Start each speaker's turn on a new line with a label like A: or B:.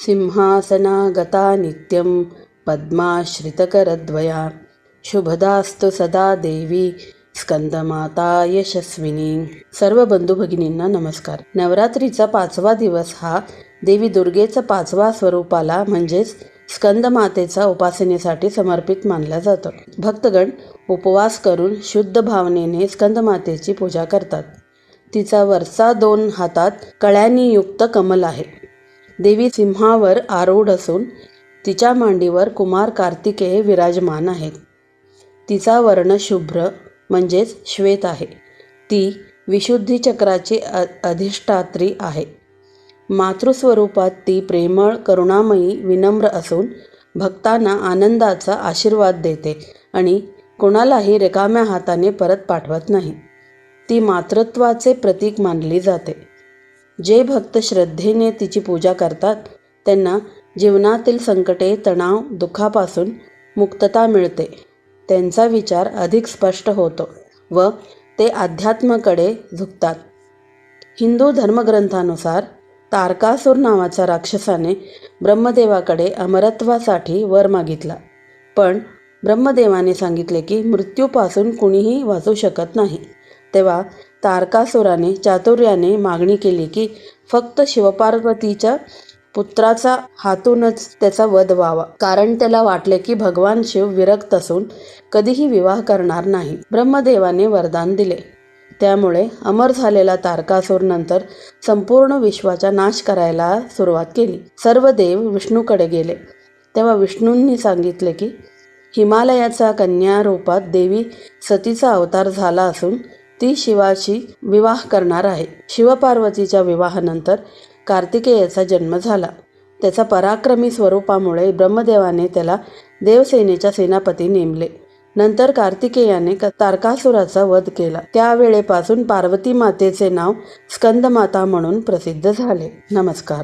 A: सिंहासनागता नित्यं पद्माश्रितकरद्वया शुभदास्तु सदा देवी स्कंदमाता यशस्विनी. सर्व बंधू भगिनींना नमस्कार. नवरात्रीचा 5वा दिवस हा देवी दुर्गेचा 5वा स्वरूपाला म्हणजेच स्कंदमातेचा उपासनेसाठी समर्पित मानला जातो. भक्तगण उपवास करून शुद्ध भावनेने स्कंदमातेची पूजा करतात. तिचा वरचा 2 हातात कळ्यांनी युक्त कमल आहे. देवी सिंहावर आरूढ असून तिच्या मांडीवर कुमार कार्तिकेय विराजमान आहेत. तिचा वर्ण शुभ्र म्हणजेच श्वेत आहे. ती विशुद्धी चक्राची अधिष्ठात्री आहे. मातृस्वरूपात ती प्रेमळ, करुणामयी, विनम्र असून भक्तांना आनंदाचा आशीर्वाद देते आणि कोणालाही रिकाम्या हाताने परत पाठवत नाही. ती मातृत्वाचे प्रतीक मानली जाते. जे भक्त श्रद्धेने तिची पूजा करतात त्यांना जीवनातील संकटे, तणाव, दुःखापासून मुक्तता मिळते. त्यांचा विचार अधिक स्पष्ट होतो व ते अध्यात्माकडे झुकतात. हिंदू धर्मग्रंथानुसार तारकासूर नावाच्या राक्षसाने ब्रह्मदेवाकडे अमरत्वासाठी वर मागितला. पण ब्रह्मदेवाने सांगितले की मृत्यूपासून कुणीही वाचू शकत नाही. तेव्हा तारकासुराने चातुर्याने मागणी केली की फक्त शिवपार्वतीच्या पुत्राचा हातूनच त्याचा वध व्हावा, कारण त्याला वाटले की भगवान शिव विरक्त असून कधीही विवाह करणार नाही. ब्रह्मदेवाने वरदान दिले. त्यामुळे अमर झालेला तारकासूर नंतर संपूर्ण विश्वाचा नाश करायला सुरुवात केली. सर्व देव विष्णूकडे गेले. तेव्हा विष्णूंनी सांगितले की हिमालयाचा कन्या रूपात देवी सतीचा अवतार झाला असून ती शिवाशी विवाह करणार आहे. शिवपार्वतीच्या विवाहानंतर कार्तिकेयाचा जन्म झाला. त्याचा पराक्रमी स्वरूपामुळे ब्रह्मदेवाने त्याला देवसेनेचा सेनापती नेमले. नंतर कार्तिकेयाने तारकासुराचा वध केला. त्यावेळेपासून पार्वती मातेचे नाव स्कंदमाता म्हणून प्रसिद्ध झाले. नमस्कार.